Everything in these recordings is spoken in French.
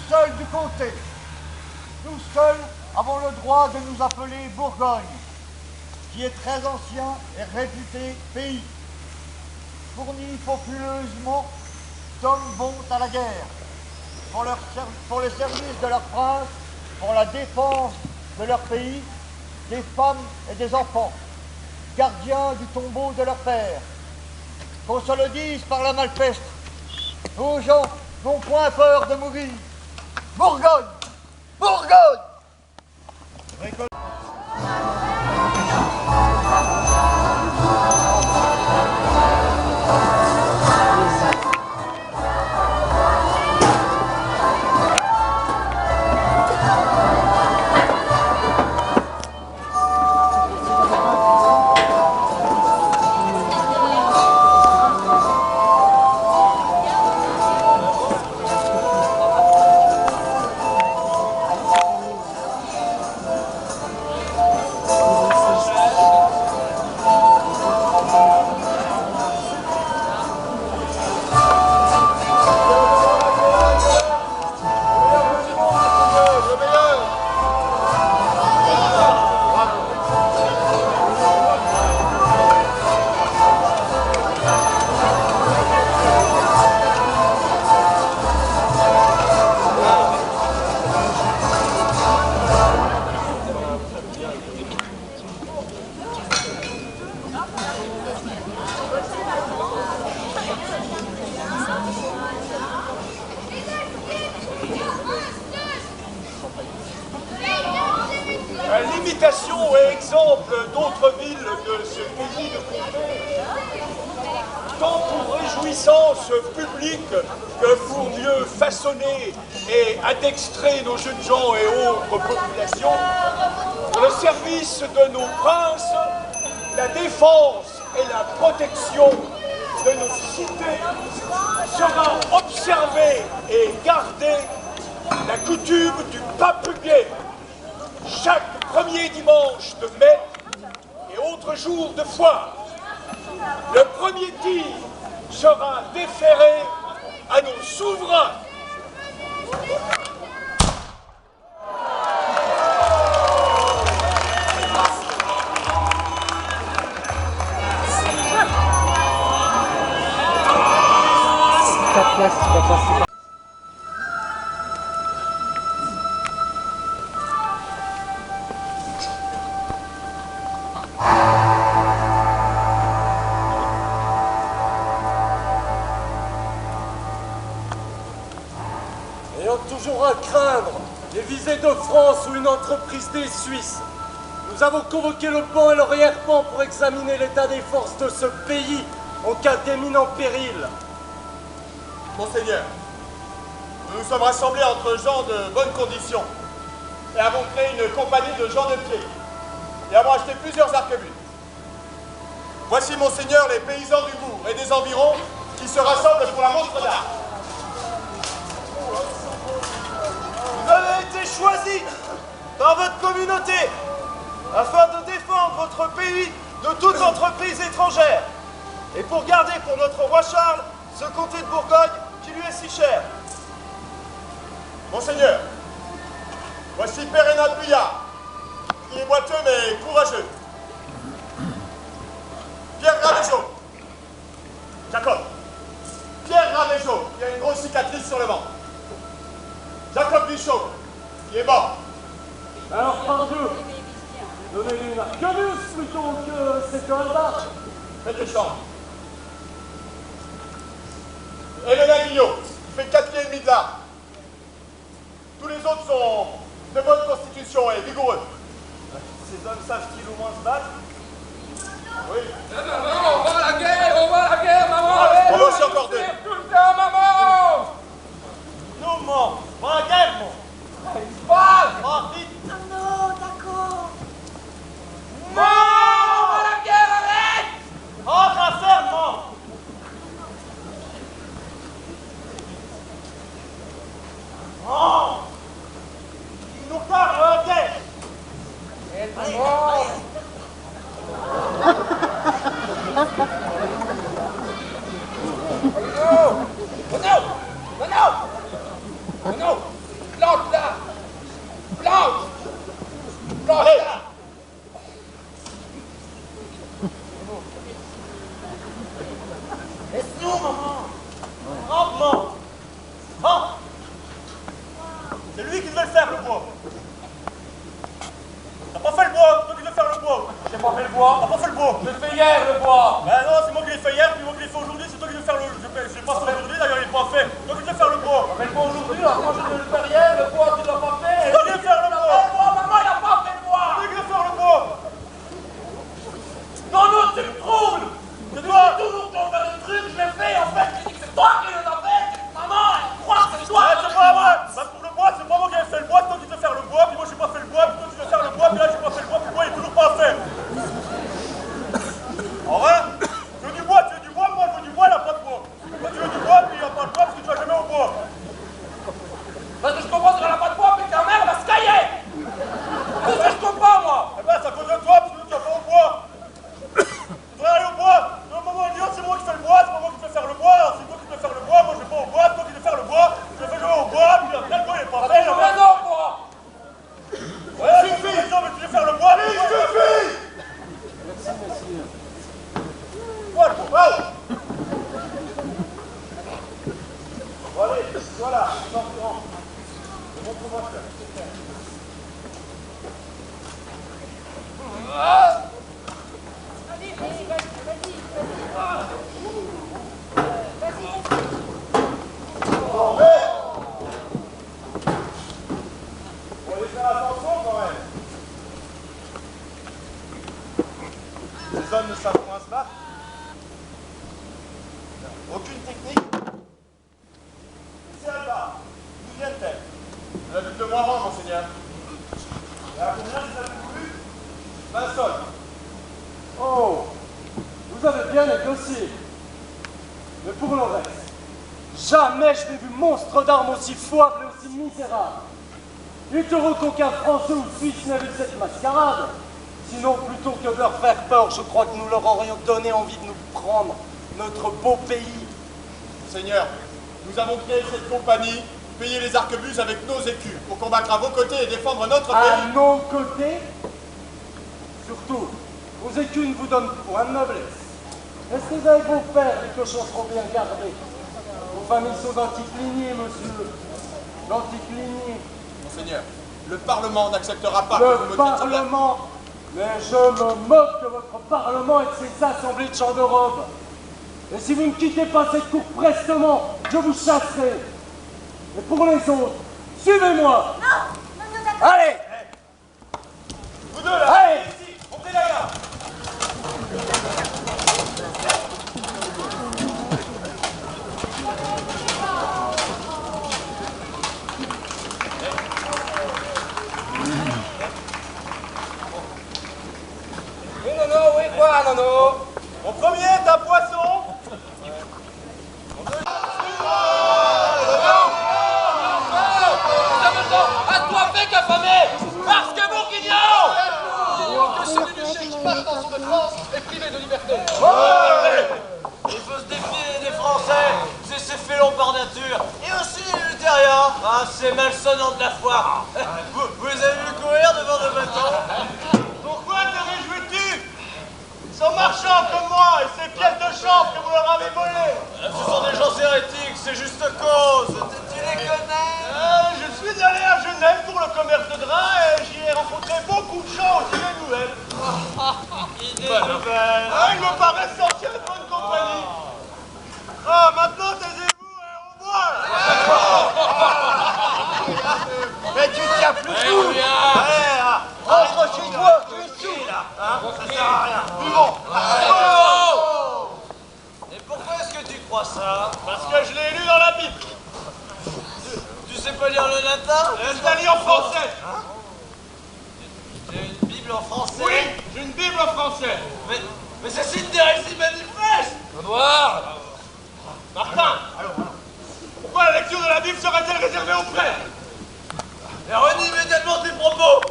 seuls du comté. Nous seuls avons le droit de nous appeler Bourgogne, qui est très ancien et réputé pays, fourni populeusement d'hommes bons à la guerre, pour le service de leur prince, pour la défense de leur pays, des femmes et des enfants, gardiens du tombeau de leur père. Qu'on se le dise par la malpestre, nos gens n'ont point peur de mourir. Bourgogne! Bourgogne! L'imitation et exemple d'autres villes de ce pays de comté, tant pour réjouissance publique que pour mieux façonner et adextrer nos jeunes gens et autres populations, le service de nos princes, la défense et la protection de nos cités sera observée et gardée la coutume du pape Huguet. Chaque premier dimanche de mai et autres jours de foire, le premier tir sera déféré à nos souverains. Ayant toujours à craindre les visées de France ou une entreprise des Suisses, nous avons convoqué le pan et l'arrière-pan pour examiner l'état des forces de ce pays en cas d'éminent péril. Monseigneur, nous nous sommes rassemblés entre gens de bonnes conditions et avons créé une compagnie de gens de pied et avons acheté plusieurs arquebuses. Voici, Monseigneur, les paysans du bourg et des environs qui se rassemblent pour la montre d'art. Vous avez été choisis par votre communauté afin de défendre votre pays de toute entreprise étrangère et pour garder pour notre roi Charles ce comté de Bourgogne qui lui est si cher. Monseigneur, voici Père Hénat Puyard, qui est boiteux mais courageux. Pierre Raméjot. Jacob. Pierre Raméjot, qui a une grosse cicatrice sur le ventre. Jacob Bichot, qui est mort. Alors, par Dieu, donnez-lui une arquebuse plutôt que c'est un bas. Faites le champ. Hélène Guillot, qui fait 4 pieds et demi de large. Tous les autres sont de bonne constitution et vigoureux. Ces hommes savent-ils au moins se battre? Oui. Maman, on va à la guerre, maman! On va aussi encore deux. Tout le temps, maman! Non, mort. Pas la guerre, mon. Il se passe! Oh, vite. Ah non, d'accord. Non! On va à la guerre, arrête! Entre à ferme, mon. Oh. Il nous parle à la guerre. Allez, allez. toi le gros. Oh. Bon allez, voilà, sortirons. Montre-moi ça. Faut aller faire attention quand même. Les hommes ne savent point se battre. Aucune technique. C'est Alba. D'où viennent-elles? De la ville de Moirand, monseigneur. Et à combien vous avez voulu? 20 sols. Oh, vous avez bien négocié. Mais pour le reste, jamais je n'ai vu monstre d'armes aussi foible et aussi misérable. Il est heureux qu'aucun Français ou Suisse n'ait vu cette mascarade. Sinon, plutôt que de leur faire peur, je crois que nous leur aurions donné envie de nous prendre notre beau pays. Seigneur, nous avons créé cette compagnie, payé les arquebuses avec nos écus, pour combattre à vos côtés et défendre notre À pays. nos côtés, surtout, vos écus ne vous donnent point de noblesse. Restez avec vos pères, les cochons seront bien gardés. Vos familles sont d'antiques lignées, monsieur. D'antiques lignées. Monseigneur, le Parlement n'acceptera pas que vous Le me dites cela. Parlement. Mais je me moque de votre Parlement et de ces assemblées de gens de robe. Et si vous ne quittez pas cette cour prestement, je vous chasserai. Et pour les autres, suivez-moi. Non, nous attendons. Allez. Vous deux là, Allez. ici, montez la garde. Oui, Nono, oui, quoi, Nono? Mon premier est un poisson. Assoiffé qu'affamé! Parce que Bourguignon! Que celui du chef qui passe dans son de France est privé de liberté. Il faut se défier des Français, c'est ces félons par nature. Et aussi les luthériens. Ah, c'est malsonnant de la foi. Vous les avez vu courir devant nos bâtons? Pourquoi te réjouis-tu? Ils sont marchands comme moi et ces pièces de chanvre que vous leur avez volées. Ce sont des gens hérétiques, c'est juste cause. Tu les connais? Je suis allé à Genève pour le commerce de drap et j'y ai rencontré beaucoup de gens aussi des nouvelles. Ils me paraissent sortir de bonne compagnie. Ah, maintenant taisez-vous et on boit. Mais tu tiens plus tout. Allez, rentre chez toi, tu es sous là. Ça sert à rien. Buvons. Et pourquoi est-ce que tu crois ça? Parce que je l'ai lu dans la Bible. Tu sais pas lire le latin? Je l'ai lu en français. J'ai une Bible en français. Oui, j'ai une Bible en français. Mais c'est une hérésie manifeste! Edouard! Martin, pourquoi la lecture de la Bible serait-elle réservée aux prêtres? Et renie immédiatement tes propos!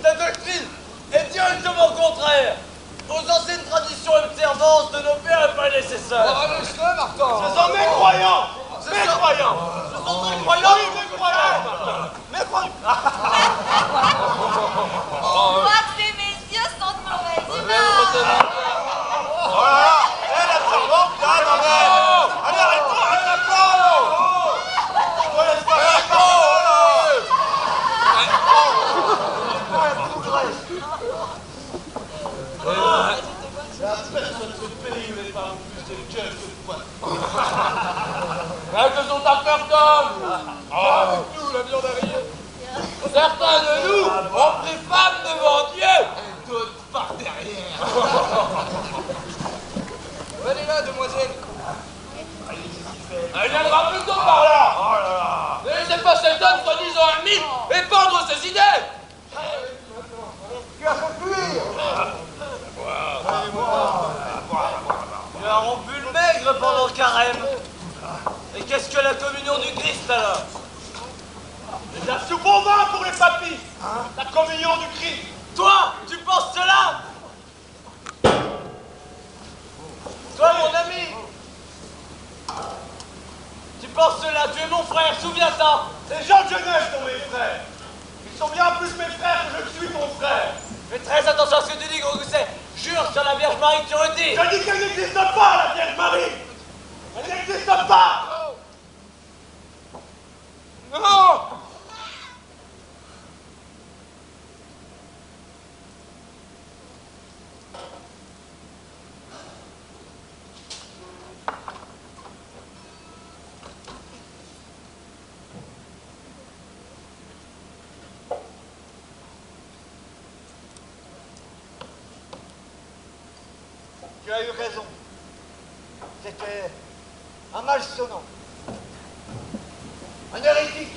Ta doctrine est directement contraire aux anciennes traditions et observances de nos pères et prédécesseurs. Arrête-le, Martin! Ce sont mécroyants. Mécroyants. Ce sont des croyants! Oui, mécroyants, Martin. Mécroyants. Je crois que ces messieurs sont de mauvaise humeur. Oh là là, la servante, là, non mais... Allez, arrête-toi, arrête-toi. Oh, laisse pas faire ça, Que sont affaires d'hommes! Avec nous, la viande arrière! Certains de nous ont pris femme devant Dieu! Et d'autres par derrière! Venez là, demoiselle! Elle viendra plutôt par là! Oh là là! Ne laissez pas cet homme soi-disant un mythe épandre ses idées! Tu as fait fuir. Tu as rompu le maigre pendant le carême. Et qu'est-ce que la communion du Christ alors? Il y a souvent vin pour les papistes. La communion du Christ. Toi, tu penses cela? Toi, mon ami, tu penses cela? Tu es mon frère, souviens-toi. Les gens de Genève sont mes frères. Ils sont bien plus mes frères que je suis ton frère. Fais très attention à ce que tu dis, gros gousset. Jure sur la Vierge Marie que tu redis. Je dis qu'elle n'existe pas, la Vierge Marie. Elle n'existe pas. Non! Tu as eu raison. C'était un malsonnant. Un hérétique.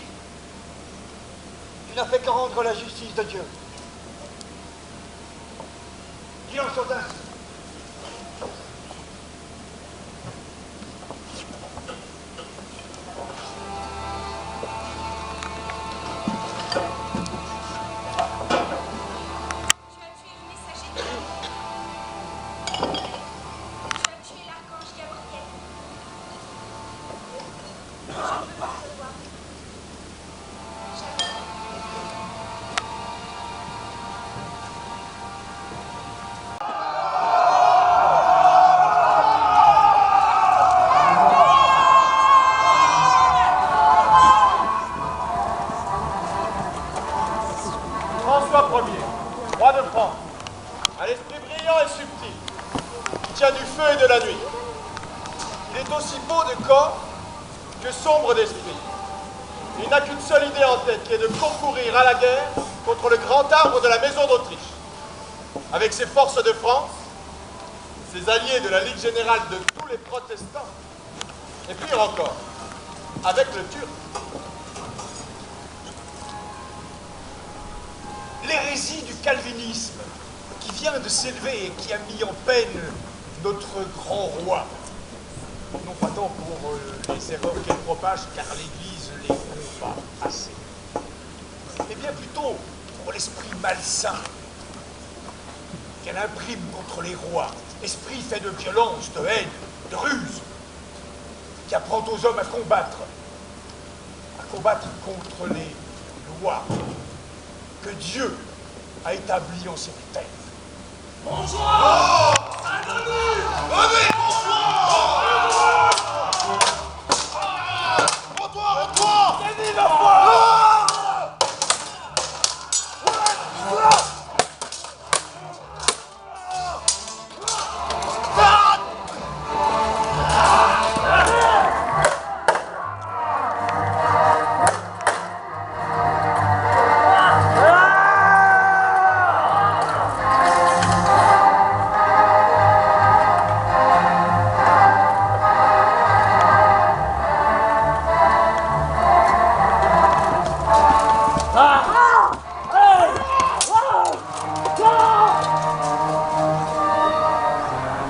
Tu n'as fait que rendre la justice de Dieu. Qu'il en soit ainsi. François Ier, roi de France, un esprit brillant et subtil, qui tient du feu et de la nuit. Il est aussi beau de corps que sombre d'esprit. Il n'a qu'une seule idée en tête, qui est de concourir à la guerre contre le grand arbre de la maison d'Autriche. Avec ses forces de France, ses alliés de la Ligue générale de tous les protestants, et pire encore, avec le Turc. L'hérésie du calvinisme qui vient de s'élever et qui a mis en peine notre grand roi. Non pas tant pour les erreurs qu'elle propage, car l'Église les combat assez, mais bien plutôt pour l'esprit malsain qu'elle imprime contre les rois, esprit fait de violence, de haine, de ruse, qui apprend aux hommes à combattre contre les lois que Dieu a établies en cette terre. Bonsoir! Venez, bonsoir! Retour! C'est vive la foi!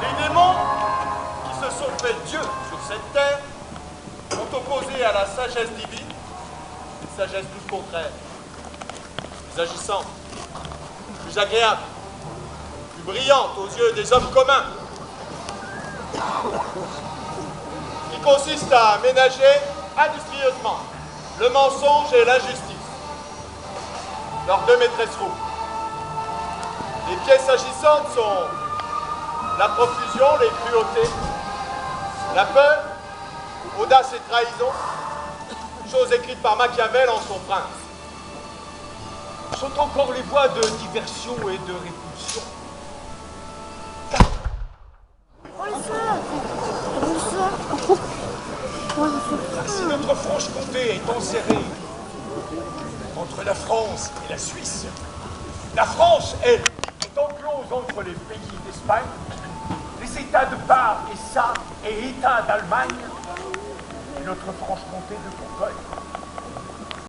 Les démons qui se sont fait Dieu sur cette terre sont opposés à la sagesse divine, une sagesse tout contraire, plus agissante, plus agréable, plus brillante aux yeux des hommes communs, qui consiste à ménager industrieusement le mensonge et l'injustice, leurs deux maîtresses roues. Les pièces agissantes sont la profusion, les cruautés, la peur, audace et trahison, choses écrites par Machiavel en son prince. Sont encore les voies de diversion et de répulsion. Si notre Franche-Comté est enserrée entre la France et la Suisse, la France, elle, est enclose entre les pays d'Espagne, les États de Bar et Sarre et États d'Allemagne, et notre Franche-Comté de Bourgogne.